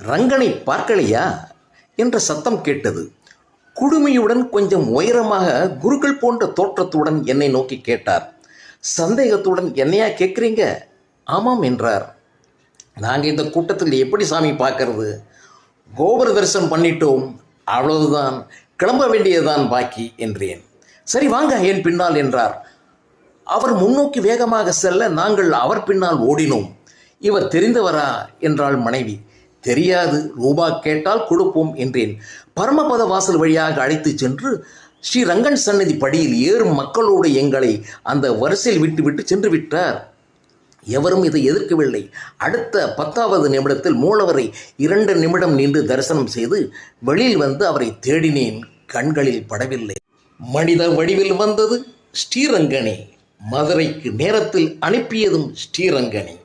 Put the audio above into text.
ரங்கனை பார்க்கலையா என்ற சத்தம் கேட்டது. குடுமியுடன் கொஞ்சம் உயரமாக குருக்கள் போன்ற தோற்றத்துடன் என்னை நோக்கி கேட்டார். சந்தேகத்துடன் என்னையா கேட்குறீங்க? ஆமாம் என்றார். நாங்கள் இந்த கூட்டத்தில் எப்படி சாமி பார்க்கறது? கோபுர தரிசனம் பண்ணிட்டோம், அவ்வளவுதான், கிளம்ப வேண்டியதுதான் பாக்கி என்றேன். சரி வாங்க என் பின்னால் என்றார். அவர் முன்னோக்கி வேகமாக செல்ல நாங்கள் அவர் பின்னால் ஓடினோம். இவர் தெரிந்தவரா என்றாள் மனைவி. தெரியாது, ரூபா கேட்டால் கொடுப்போம் என்றேன். பரமபத வாசல் வழியாக அழைத்து சென்று ஸ்ரீரங்கன் சன்னதி படியில் ஏறும் மக்களோடு எங்களை அந்த வரிசையில் விட்டு சென்று விட்டார். எவரும் இதை எதிர்க்கவில்லை. அடுத்த 10வது நிமிடத்தில் மூலவரை 2 நிமிடம் நின்று தரிசனம் செய்து வெளியில் வந்து அவரை தேடினேன். கண்களில் படவில்லை. மனித வடிவில் வந்தது ஸ்ரீரங்கனே. மதுரைக்கு நேரத்தில் அனுப்பியதும் ஸ்ரீரங்கனே.